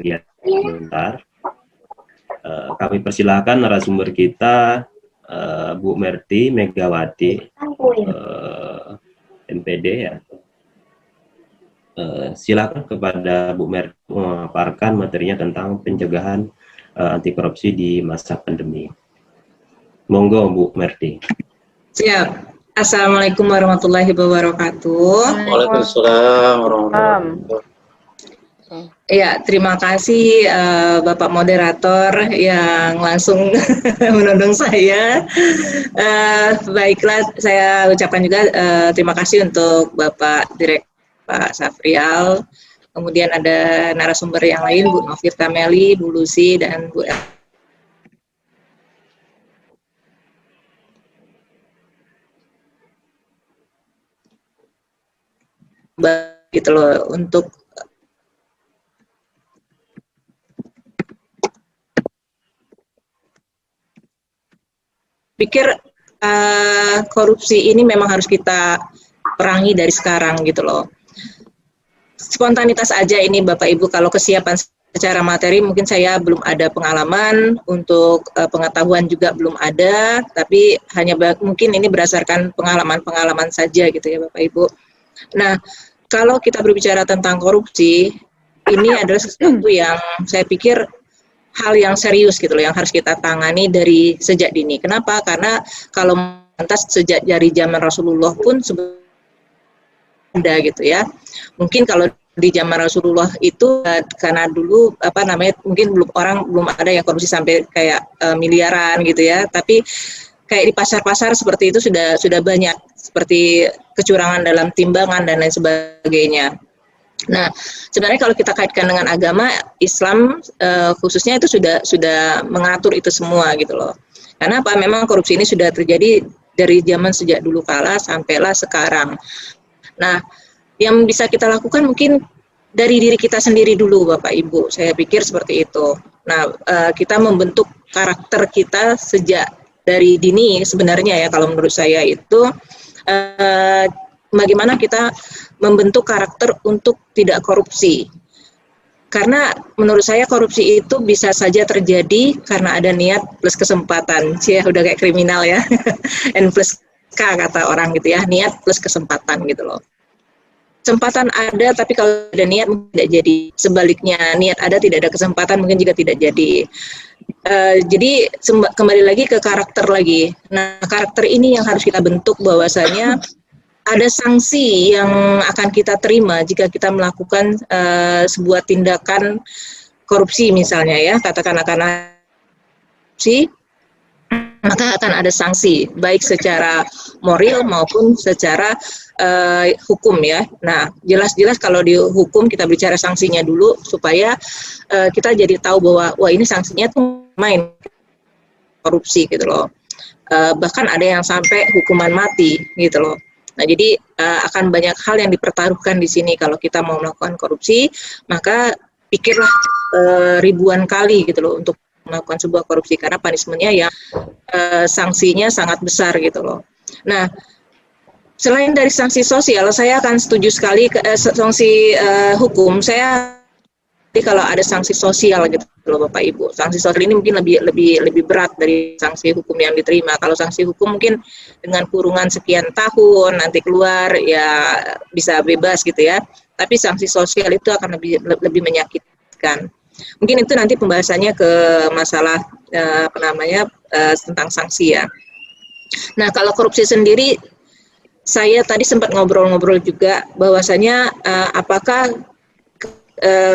kegiatan sebentar. Kami persilahkan narasumber kita, Bu Merti Megawati, MPD ya. Silakan kepada Bu Merti memaparkan materinya tentang pencegahan anti korupsi di masa pandemi. Monggo Bu Merti. Siap. Assalamualaikum warahmatullahi wabarakatuh. Waalaikumsalam warahmatullahi wabarakatuh. Ya, terima kasih Bapak Moderator yang langsung menodong saya. Baiklah, saya ucapkan juga terima kasih untuk Bapak Direktur Pak Safrial. Kemudian ada narasumber yang lain, Bu Novita Meli, Bu Lucy, dan Bu gitu loh untuk pikir korupsi ini memang harus kita perangi dari sekarang gitu loh. Spontanitas aja ini Bapak Ibu, kalau kesiapan secara materi mungkin saya belum ada pengalaman, untuk pengetahuan juga belum ada, tapi hanya mungkin ini berdasarkan pengalaman-pengalaman saja gitu ya Bapak Ibu. Nah, kalau kita berbicara tentang korupsi, ini adalah sesuatu yang saya pikir hal yang serius gitu loh, yang harus kita tangani dari sejak dini. Kenapa? Karena kalau lantas sejak dari zaman Rasulullah pun ada gitu ya. Mungkin kalau di zaman Rasulullah itu karena dulu mungkin belum ada yang korupsi sampai kayak miliaran gitu ya. Tapi kayak di pasar-pasar seperti itu sudah banyak, seperti kecurangan dalam timbangan dan lain sebagainya. Nah, sebenarnya kalau kita kaitkan dengan agama Islam khususnya itu sudah mengatur itu semua gitu loh. Karena apa? Memang korupsi ini sudah terjadi dari zaman sejak dulu kala sampailah sekarang. Nah, yang bisa kita lakukan mungkin dari diri kita sendiri dulu Bapak Ibu. Saya pikir seperti itu. Nah, kita membentuk karakter kita sejak dari dini sebenarnya ya, kalau menurut saya itu bagaimana kita membentuk karakter untuk tidak korupsi. Karena menurut saya korupsi itu bisa saja terjadi karena ada niat plus kesempatan. Udah kayak kriminal ya. N plus K kata orang gitu ya, niat plus kesempatan gitu loh. Kesempatan ada, tapi kalau ada niat mungkin tidak jadi. Sebaliknya, niat ada tidak ada kesempatan mungkin juga tidak jadi. Jadi kembali lagi ke karakter lagi. Nah, karakter ini yang harus kita bentuk, bahwasanya ada sanksi yang akan kita terima jika kita melakukan sebuah tindakan korupsi misalnya ya, katakan akan korupsi, maka akan ada sanksi baik secara moral maupun secara hukum ya. Nah, jelas-jelas kalau di hukum kita bicara sanksinya dulu supaya kita jadi tahu bahwa wah ini sanksinya tuh main korupsi gitu loh. Bahkan ada yang sampai hukuman mati gitu loh. Nah, jadi akan banyak hal yang dipertaruhkan di sini kalau kita mau melakukan korupsi, maka pikirlah ribuan kali gitu loh untuk melakukan sebuah korupsi, karena punishment-nya yang sanksinya sangat besar gitu loh. Nah, selain dari sanksi sosial, saya akan setuju sekali sanksi hukum. Saya kalau ada sanksi sosial gitu loh Bapak Ibu. Sanksi sosial ini mungkin lebih berat dari sanksi hukum yang diterima. Kalau sanksi hukum mungkin dengan kurungan sekian tahun, nanti keluar ya bisa bebas gitu ya. Tapi sanksi sosial itu akan lebih menyakitkan. Mungkin itu nanti pembahasannya ke masalah tentang sanksi ya. Nah, kalau korupsi sendiri, saya tadi sempat ngobrol-ngobrol juga bahwasanya apakah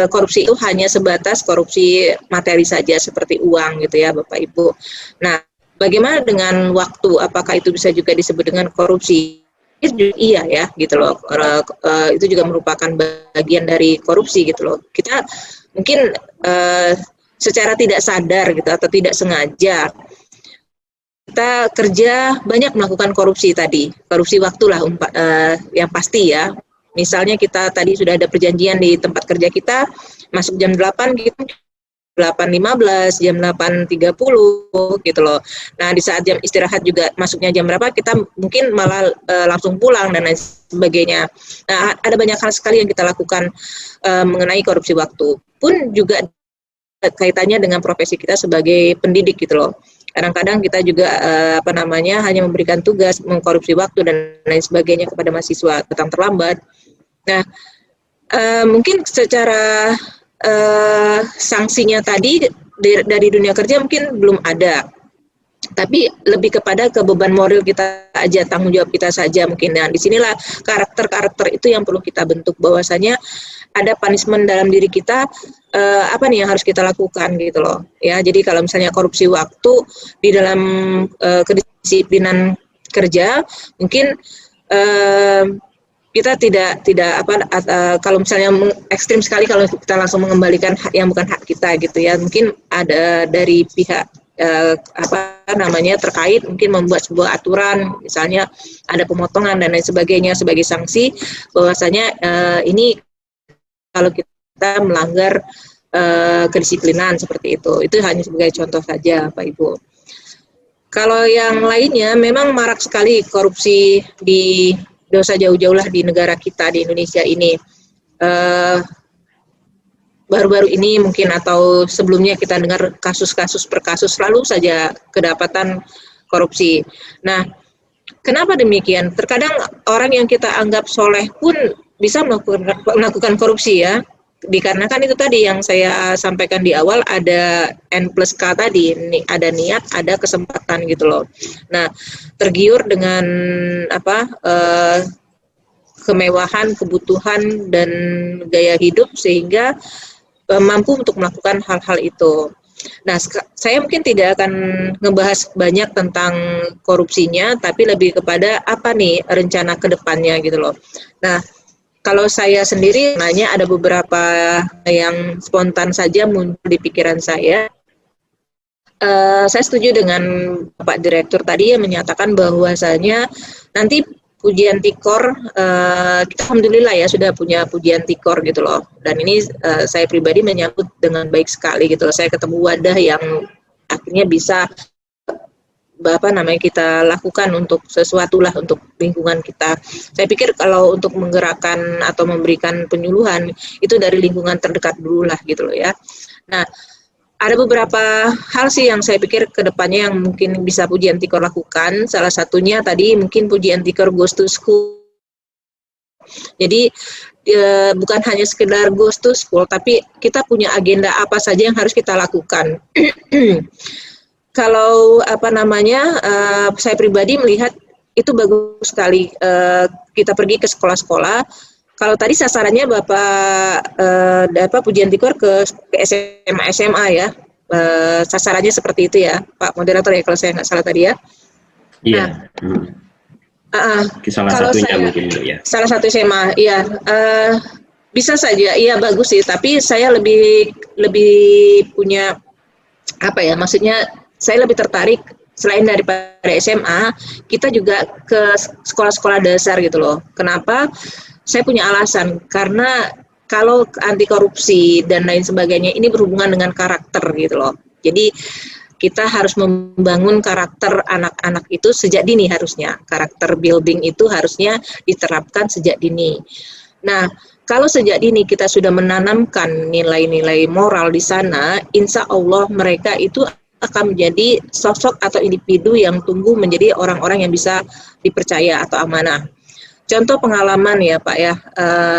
korupsi itu hanya sebatas korupsi materi saja seperti uang gitu ya Bapak Ibu. Nah, bagaimana dengan waktu? Apakah itu bisa juga disebut dengan korupsi? Iya ya gitu loh. Itu juga merupakan bagian dari korupsi gitu loh. Kita mungkin secara tidak sadar gitu atau tidak sengaja kita kerja banyak melakukan korupsi tadi, korupsi waktu lah yang pasti ya. Misalnya kita tadi sudah ada perjanjian di tempat kerja kita, masuk jam 8 gitu, 8.15, jam 8.30 gitu loh. Nah, di saat jam istirahat juga masuknya jam berapa, kita mungkin malah langsung pulang dan lain sebagainya. Nah, ada banyak hal sekali yang kita lakukan mengenai korupsi waktu. pun juga kaitannya dengan profesi kita sebagai pendidik gitu loh. Kadang-kadang kita juga hanya memberikan tugas, mengkorupsi waktu dan lain sebagainya kepada mahasiswa, datang terlambat. Nah, mungkin secara sanksinya tadi dari dunia kerja mungkin belum ada. Tapi lebih kepada ke beban moral kita aja, tanggung jawab kita saja mungkin. Nah, disinilah karakter-karakter itu yang perlu kita bentuk, bahwasanya ada punishment dalam diri kita, apa nih yang harus kita lakukan gitu loh. Ya, jadi kalau misalnya korupsi waktu di dalam kedisiplinan kerja, mungkin kita tidak kalau misalnya ekstrim sekali kalau kita langsung mengembalikan hak yang bukan hak kita gitu ya. Mungkin ada dari pihak terkait mungkin membuat sebuah aturan, misalnya ada pemotongan dan lain sebagainya sebagai sanksi, bahwasanya ini kalau kita melanggar kedisiplinan seperti itu hanya sebagai contoh saja Pak Ibu. Kalau yang lainnya memang marak sekali korupsi di dosa jauh-jauh lah di negara kita di Indonesia ini. Baru-baru ini mungkin atau sebelumnya kita dengar kasus-kasus per kasus selalu saja kedapatan korupsi. Nah, kenapa demikian? Terkadang orang yang kita anggap soleh pun bisa melakukan korupsi ya. Dikarenakan itu tadi yang saya sampaikan di awal, ada N+K tadi, ada niat, ada kesempatan gitu loh. Nah, tergiur dengan kemewahan, kebutuhan dan gaya hidup sehingga mampu untuk melakukan hal-hal itu. Nah, saya mungkin tidak akan ngebahas banyak tentang korupsinya, tapi lebih kepada apa nih rencana ke depannya gitu loh. Nah, kalau saya sendiri nanya ada beberapa yang spontan saja muncul di pikiran saya. Saya setuju dengan Pak Direktur tadi yang menyatakan bahwasanya nanti pujian tikor, kita alhamdulillah ya sudah punya pujian tikor gitu loh, dan ini saya pribadi menyambut dengan baik sekali gitu loh. Saya ketemu wadah yang akhirnya bisa kita lakukan untuk sesuatu lah untuk lingkungan kita. Saya pikir kalau untuk menggerakkan atau memberikan penyuluhan itu dari lingkungan terdekat dulu lah gitu loh ya. Nah, ada beberapa hal sih yang saya pikir ke depannya yang mungkin bisa pujian tikor lakukan. Salah satunya tadi mungkin pujian tikor goes to school. Jadi bukan hanya sekedar goes to school, tapi kita punya agenda apa saja yang harus kita lakukan. Kalau saya pribadi melihat itu bagus sekali kita pergi ke sekolah-sekolah. Kalau tadi sasarannya Bapak pujian tikor ke SMA ya, sasarannya seperti itu ya, Pak Moderator ya, kalau saya nggak salah tadi ya. Iya. Salah kalau satunya saya, mungkin ya. Salah satu SMA, iya. Bisa saja, iya bagus sih. Tapi saya lebih punya maksudnya saya lebih tertarik selain daripada SMA, kita juga ke sekolah-sekolah dasar gitu loh. Kenapa? Saya punya alasan, karena kalau anti korupsi dan lain sebagainya ini berhubungan dengan karakter gitu loh. Jadi kita harus membangun karakter anak-anak itu sejak dini harusnya. Karakter building itu harusnya diterapkan sejak dini. Nah, kalau sejak dini kita sudah menanamkan nilai-nilai moral di sana, insya Allah mereka itu akan menjadi sosok atau individu yang tumbuh menjadi orang-orang yang bisa dipercaya atau amanah. Contoh pengalaman ya Pak ya,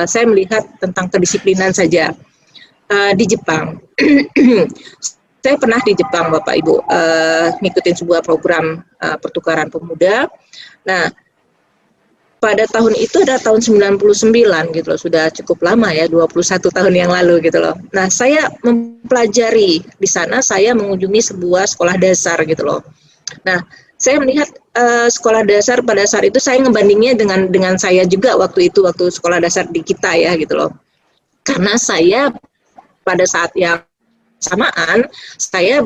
saya melihat tentang kedisiplinan saja. Di Jepang, saya pernah di Jepang Bapak Ibu, ngikutin sebuah program pertukaran pemuda. Nah, pada tahun itu ada tahun 99 gitu loh, sudah cukup lama ya, 21 tahun yang lalu gitu loh. Nah, saya mempelajari di sana, saya mengunjungi sebuah sekolah dasar gitu loh. Nah, saya melihat sekolah dasar pada saat itu, saya ngebandingnya dengan saya juga waktu sekolah dasar di kita ya gitu loh. Karena saya pada saat yang samaan, saya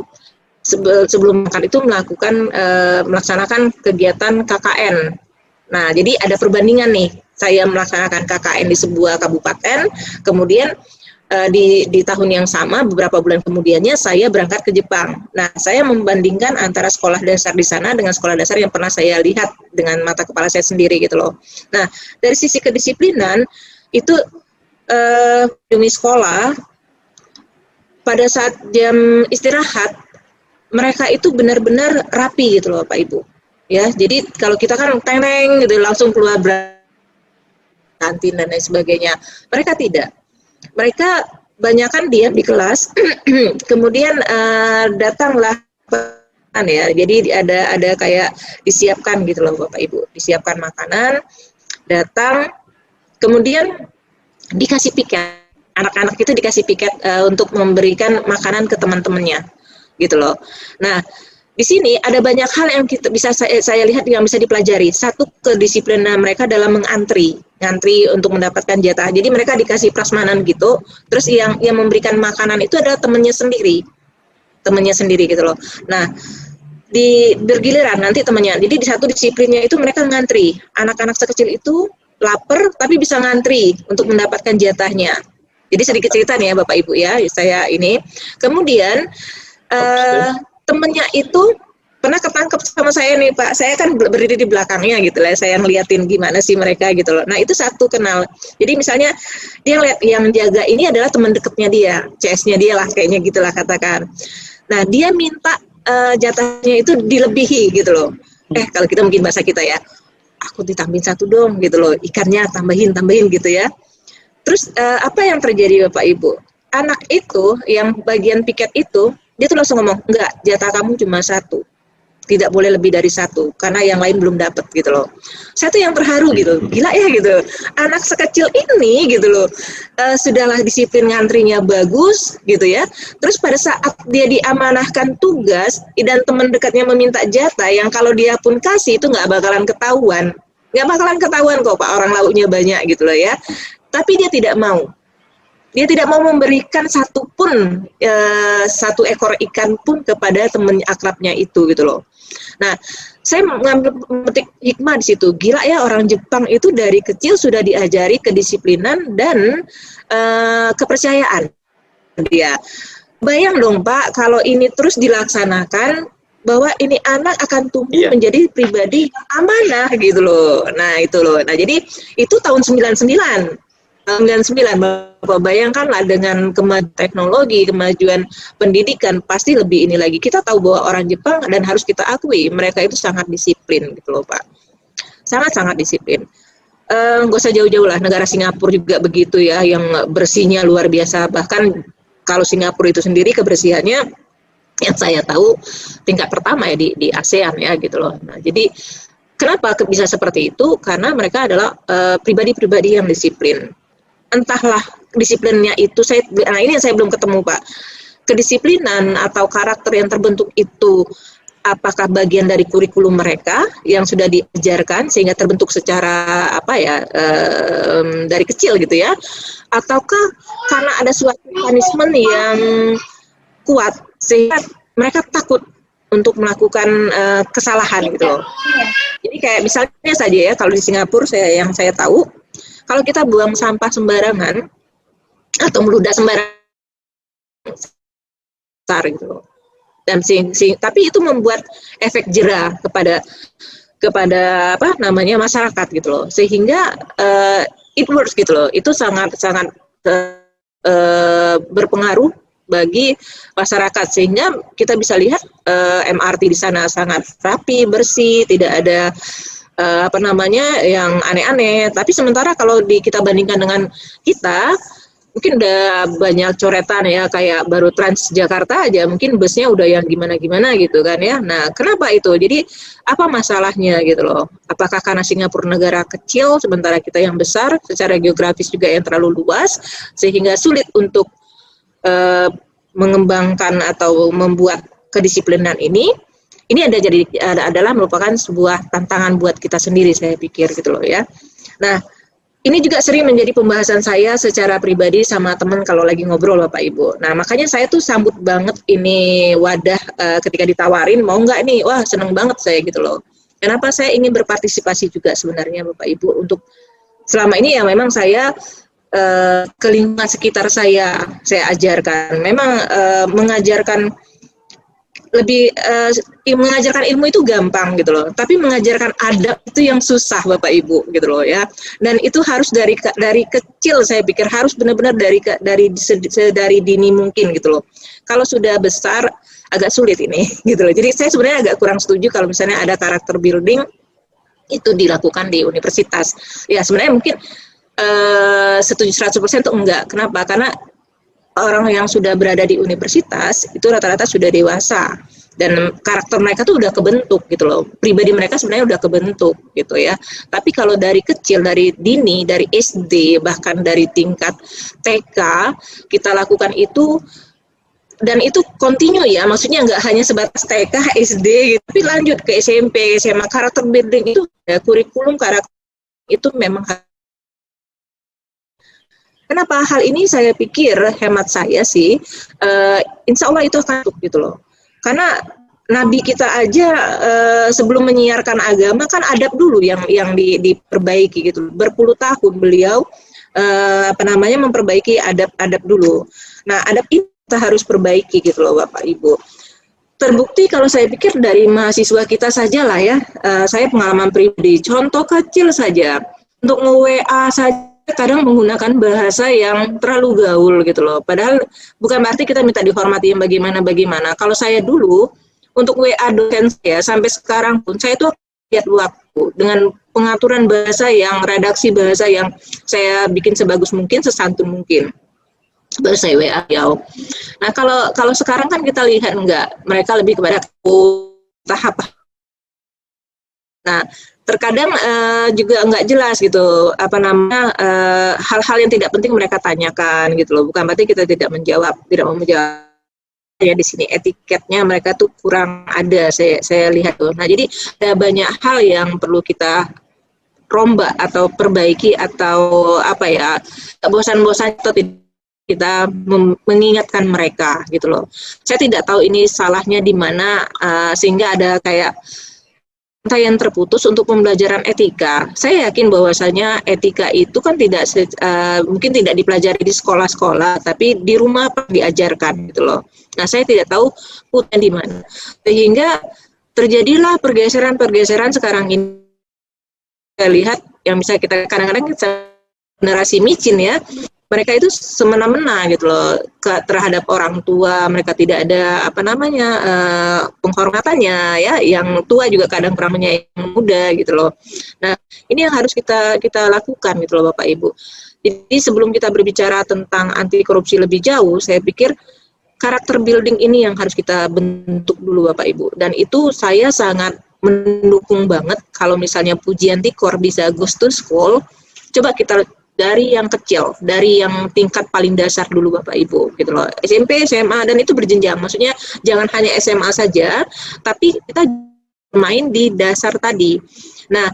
sebelum makan itu melaksanakan kegiatan KKN. Nah, jadi ada perbandingan nih, saya melaksanakan KKN di sebuah kabupaten, kemudian di tahun yang sama, beberapa bulan kemudiannya saya berangkat ke Jepang. Nah, saya membandingkan antara sekolah dasar di sana dengan sekolah dasar yang pernah saya lihat dengan mata kepala saya sendiri gitu loh. Nah, dari sisi kedisiplinan, itu demi sekolah, pada saat jam istirahat mereka itu benar-benar rapi gitu loh Pak Ibu. Ya, jadi kalau kita kan teng-teng gitu langsung keluar kantin dan lain sebagainya. Mereka tidak. Mereka banyakan diam di kelas, kemudian datanglah ya. Jadi ada kayak disiapkan gitu loh Bapak Ibu, disiapkan makanan, datang, kemudian dikasih piket. Anak-anak itu dikasih piket untuk memberikan makanan ke teman-temannya, gitu loh. Nah, di sini ada banyak hal yang kita bisa saya lihat yang bisa dipelajari. Satu, kedisiplinan mereka dalam ngantri untuk mendapatkan jatah. Jadi mereka dikasih prasmanan gitu. Terus yang memberikan makanan itu adalah temannya sendiri gitu loh. Nah, di bergiliran nanti temannya. Jadi di satu disiplinnya itu mereka ngantri. Anak-anak sekecil itu lapar tapi bisa ngantri untuk mendapatkan jatahnya. Jadi sedikit cerita nih ya Bapak Ibu ya, saya ini. Kemudian temennya itu pernah ketangkep sama saya nih Pak. Saya kan berdiri di belakangnya gitu lah. Saya ngeliatin gimana sih mereka gitu loh. Nah itu satu kenal. Jadi misalnya dia ngeliat yang jaga ini adalah teman dekatnya dia, CS-nya dia lah kayaknya gitulah katakan. Nah dia minta jatahnya itu dilebihi gitu loh. Kalau kita mungkin bahasa kita ya, aku ditambahin satu dong gitu loh. Ikannya tambahin gitu ya. Terus apa yang terjadi Bapak Ibu? Anak itu yang bagian piket itu dia tuh langsung ngomong, enggak, jatah kamu cuma satu, tidak boleh lebih dari satu, karena yang lain belum dapat gitu loh. Saya tuh yang terharu gitu, gila ya gitu, anak sekecil ini gitu loh, sudahlah disiplin ngantrinya bagus gitu ya, terus pada saat dia diamanahkan tugas, dan teman dekatnya meminta jatah, yang kalau dia pun kasih itu nggak bakalan ketahuan kok Pak, orang lauknya banyak gitu loh ya, tapi dia tidak mau. Dia tidak mau memberikan satu ekor ikan pun kepada teman akrabnya itu gitu loh. Nah, saya memetik hikmah di situ. Gila ya, orang Jepang itu dari kecil sudah diajari kedisiplinan dan kepercayaan. Dia bayang dong Pak, kalau ini terus dilaksanakan, bahwa ini anak akan tumbuh menjadi pribadi yang amanah gitu loh. Nah itu loh. Nah jadi itu tahun 99. Bapak bayangkanlah dengan kemajuan teknologi, kemajuan pendidikan, pasti lebih ini lagi. Kita tahu bahwa orang Jepang, dan harus kita akui, mereka itu sangat disiplin gitu loh Pak. Sangat-sangat disiplin. Nggak usah jauh-jauh lah, negara Singapura juga begitu ya, yang bersihnya luar biasa. Bahkan kalau Singapura itu sendiri kebersihannya, yang saya tahu tingkat pertama ya di ASEAN ya gitu loh. Nah jadi kenapa bisa seperti itu? Karena mereka adalah pribadi-pribadi yang disiplin. Entahlah disiplinnya itu, nah ini yang saya belum ketemu Pak. Kedisiplinan atau karakter yang terbentuk itu apakah bagian dari kurikulum mereka yang sudah diajarkan sehingga terbentuk secara dari kecil gitu ya, ataukah karena ada suatu punishment yang kuat sehingga mereka takut untuk melakukan kesalahan gitu loh. Jadi kayak misalnya saja ya, kalau di Singapura yang saya tahu, kalau kita buang sampah sembarangan atau meludah sembarangan gitu loh. Dan tapi itu membuat efek jera kepada masyarakat gitu loh. Sehingga it works gitu loh. Itu sangat berpengaruh bagi masyarakat, sehingga kita bisa lihat MRT di sana sangat rapi, bersih, tidak ada yang aneh-aneh. Tapi sementara kalau kita bandingkan dengan kita, mungkin udah banyak coretan ya, kayak baru Transjakarta aja mungkin busnya udah yang gimana-gimana gitu kan ya. Nah kenapa itu? Jadi apa masalahnya gitu loh? Apakah karena Singapura negara kecil sementara kita yang besar, secara geografis juga yang terlalu luas, sehingga sulit untuk mengembangkan atau membuat kedisiplinan ini adalah merupakan sebuah tantangan buat kita sendiri, saya pikir gitu loh ya. Nah, ini juga sering menjadi pembahasan saya secara pribadi sama teman kalau lagi ngobrol Bapak Ibu. Nah, makanya saya tuh sambut banget ini wadah ketika ditawarin, mau nggak nih? Wah, seneng banget saya gitu loh. Kenapa saya ingin berpartisipasi juga sebenarnya Bapak Ibu, untuk selama ini ya memang saya ke lingkungan sekitar saya ajarkan. Memang mengajarkan lebih mengajarkan ilmu itu gampang gitu loh, tapi mengajarkan adab itu yang susah Bapak Ibu gitu loh ya. Dan itu harus dari kecil, saya pikir harus benar-benar dari dini mungkin gitu loh. Kalau sudah besar agak sulit ini gitu loh. Jadi saya sebenarnya agak kurang setuju kalau misalnya ada karakter building itu dilakukan di universitas. Ya sebenarnya mungkin setuju 100% tuh enggak. Kenapa? Karena orang yang sudah berada di universitas itu rata-rata sudah dewasa dan karakter mereka tuh udah kebentuk gitu loh, pribadi mereka sebenarnya udah kebentuk gitu ya. Tapi kalau dari kecil, dari dini, dari SD bahkan dari tingkat TK kita lakukan itu, dan itu kontinu ya, maksudnya nggak hanya sebatas TK, SD gitu, tapi lanjut ke SMP, SMA. Karakter building itu ya, kurikulum karakter itu memang. Kenapa hal ini saya pikir, hemat saya sih, insya Allah itu akan tutup gitu loh. Karena Nabi kita aja sebelum menyiarkan agama kan adab dulu yang diperbaiki gitu. Berpuluh tahun beliau memperbaiki adab dulu. Nah adab ini kita harus perbaiki gitu loh Bapak Ibu. Terbukti kalau saya pikir dari mahasiswa kita saja lah ya, saya pengalaman pribadi, contoh kecil saja, untuk nge-WA saja kadang menggunakan bahasa yang terlalu gaul gitu loh. Padahal bukan berarti kita minta dihormati yang bagaimana. Kalau saya dulu untuk WA dosen saya sampai sekarang pun saya tuh lihat waktu dengan pengaturan bahasa yang redaksi bahasa yang saya bikin sebagus mungkin, sesantun mungkin. Baru saya WA jauh. Nah kalau sekarang kan kita lihat enggak, mereka lebih kepada tahap. Nah terkadang juga nggak jelas gitu hal-hal yang tidak penting mereka tanyakan gitu loh. Bukan berarti kita tidak mau menjawab ya, di sini etiketnya mereka tuh kurang ada, saya lihat tuh. Nah jadi ada banyak hal yang perlu kita rombak atau perbaiki atau bosan-bosan atau tidak, kita mengingatkan mereka gitu loh. Saya tidak tahu ini salahnya di mana sehingga ada kayak yang terputus untuk pembelajaran etika. Saya yakin bahwasanya etika itu kan mungkin tidak dipelajari di sekolah-sekolah, tapi di rumah diajarkan gitu loh. Nah, saya tidak tahu putnya di mana. Sehingga terjadilah pergeseran sekarang ini. Saya lihat yang bisa kita kadang-kadang generasi micin ya, mereka itu semena-mena gitu loh terhadap orang tua. Mereka tidak ada penghormatannya ya, yang tua juga kadang kurang menyayangi muda gitu loh. Nah ini yang harus kita lakukan gitu loh Bapak Ibu. Jadi sebelum kita berbicara tentang anti korupsi lebih jauh, saya pikir karakter building ini yang harus kita bentuk dulu Bapak Ibu. Dan itu saya sangat mendukung banget kalau misalnya Pujian Tikor bisa goes to school. Coba kita dari yang kecil, dari yang tingkat paling dasar dulu Bapak Ibu gitu loh. SMP, SMA, dan itu berjenjang. Maksudnya jangan hanya SMA saja, tapi kita main di dasar tadi. Nah,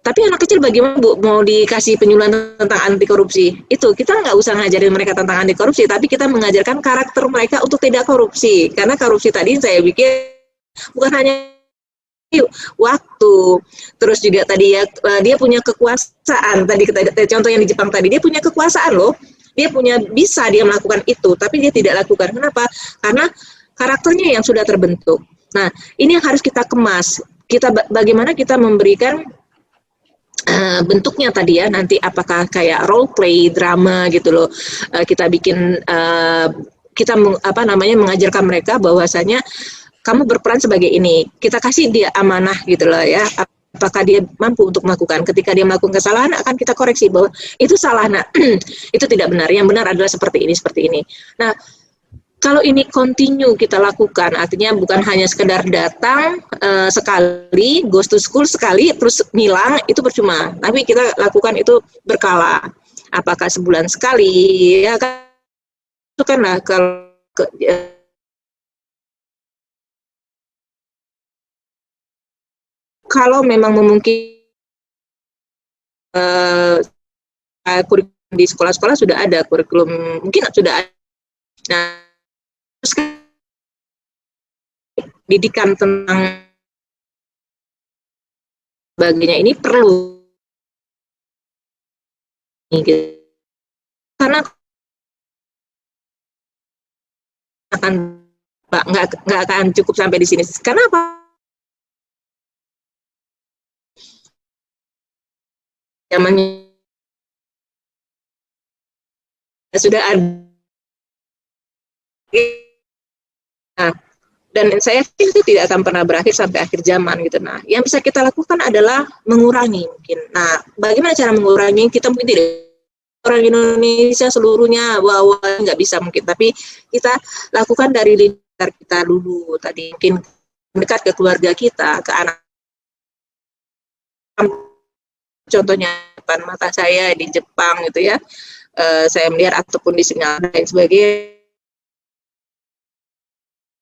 tapi anak kecil bagaimana Bu mau dikasih penyuluhan tentang anti korupsi? Itu kita nggak usah ngajarin mereka tentang anti korupsi, tapi kita mengajarkan karakter mereka untuk tidak korupsi. Karena korupsi tadi saya pikir bukan hanya waktu, terus juga tadi ya dia punya kekuasaan. Tadi contoh yang di Jepang tadi, dia punya kekuasaan loh, dia bisa melakukan itu, tapi dia tidak lakukan. Kenapa? Karena karakternya yang sudah terbentuk. Nah ini yang harus kita kemas. Bagaimana kita memberikan bentuknya tadi ya, nanti apakah kayak role play, drama gitu loh, kita bikin kita mengajarkan mereka bahwasanya kamu berperan sebagai ini, kita kasih dia amanah gitu loh ya, apakah dia mampu untuk melakukan. Ketika dia melakukan kesalahan akan kita koreksi bahwa itu salah, nah itu tidak benar, yang benar adalah seperti ini. Nah kalau ini continue kita lakukan, artinya bukan hanya sekedar datang sekali, goes to school sekali, terus ngilang, itu percuma. Tapi kita lakukan itu berkala. Apakah sebulan sekali, ya kan? Itu kan lah kalau memang memungkinkan, kurikulum di sekolah-sekolah sudah ada, kurikulum mungkin sudah ada. Nah, didikan tentang sebagainya ini perlu, karena akan Pak, nggak akan cukup sampai di sini. Karena apa? Zamannya sudah ada. Nah, dan saya pikir itu tidak akan pernah berakhir sampai akhir zaman gitu. Nah, yang bisa kita lakukan adalah mengurangi mungkin. Nah, bagaimana cara mengurangi? Kita mungkin tidak orang Indonesia seluruhnya bahwa nggak bisa mungkin, tapi kita lakukan dari lingkungan kita dulu tadi, mungkin dekat ke keluarga kita, ke anak. Contohnya depan mata saya di Jepang gitu ya, saya melihat ataupun di Singapura dan sebagainya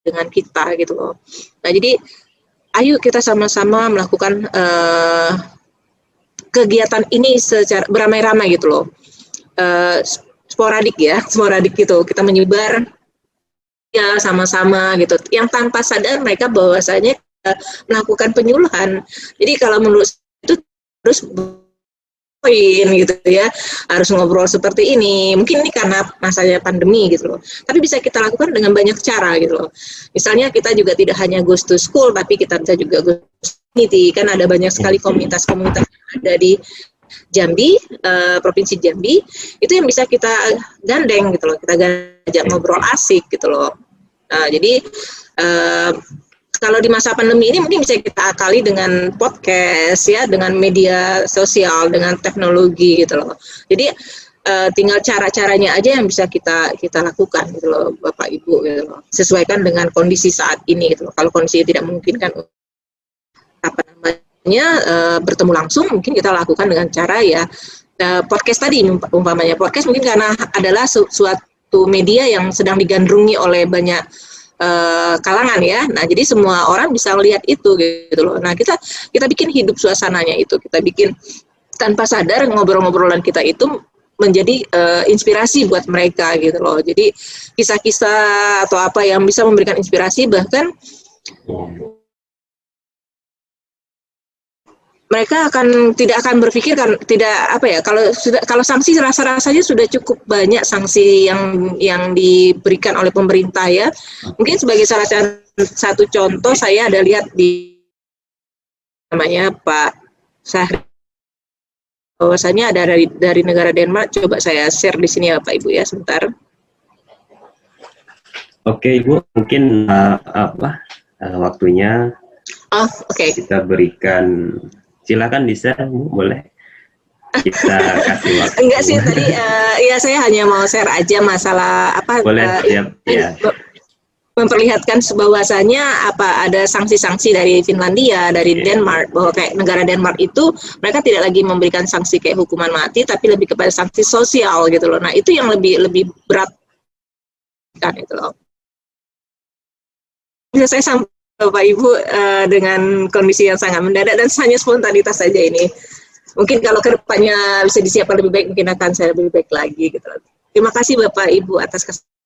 dengan kita gitu loh. Nah jadi ayo kita sama-sama melakukan kegiatan ini secara beramai-ramai gitu loh, sporadik gitu, kita menyebar ya sama-sama gitu, yang tanpa sadar mereka bahwasanya melakukan penyuluhan. Jadi kalau menurut itu terus poin gitu ya, harus ngobrol seperti ini. Mungkin ini karena masanya pandemi gitu loh. Tapi bisa kita lakukan dengan banyak cara gitu loh. Misalnya kita juga tidak hanya goes to school, tapi kita bisa juga goes to community. Kan ada banyak sekali komunitas-komunitas yang ada di Jambi, Provinsi Jambi, itu yang bisa kita gandeng gitu loh. Kita ngajak ngobrol asik gitu loh. Jadi kalau di masa pandemi ini mungkin bisa kita akali dengan podcast ya, dengan media sosial, dengan teknologi gitu loh. Jadi tinggal cara-caranya aja yang bisa kita lakukan gitu loh, Bapak Ibu gitu loh. Sesuaikan dengan kondisi saat ini gitu loh. Kalau kondisi tidak memungkinkan apa namanya bertemu langsung, mungkin kita lakukan dengan cara ya podcast tadi umpamanya. Podcast mungkin karena adalah suatu media yang sedang digandrungi oleh banyak kalangan ya. Nah, jadi semua orang bisa melihat itu gitu loh. Nah, kita bikin hidup suasananya itu. Kita bikin tanpa sadar ngobrol-ngobrolan kita itu menjadi inspirasi buat mereka gitu loh. Jadi kisah-kisah atau apa yang bisa memberikan inspirasi, bahkan mereka tidak akan berpikir tidak apa ya, kalau sanksi rasanya sudah cukup banyak sanksi yang diberikan oleh pemerintah ya. Mungkin sebagai salah satu contoh, saya ada lihat di namanya Pak Sahri, bahwasanya ada dari negara Denmark. Coba saya share di sini ya Pak Ibu ya, sebentar. Oke Ibu, mungkin waktunya kita berikan. Silakan di-share, boleh kita kasih waktu. Enggak sih, tadi ya saya hanya mau share aja masalah apa. Boleh, ya. Memperlihatkan bahwasanya ada sanksi-sanksi dari Finlandia, dari Denmark, bahwa kayak negara Denmark itu mereka tidak lagi memberikan sanksi kayak hukuman mati, tapi lebih kepada sanksi sosial gitu loh. Nah itu yang lebih berat kan itu loh. Bisa saya sampaikan Bapak Ibu dengan kondisi yang sangat mendadak dan hanya spontanitas saja ini. Mungkin kalau kedepannya bisa disiapkan lebih baik, mungkin akan saya lebih baik lagi gitu. Terima kasih Bapak Ibu atas kesempatan.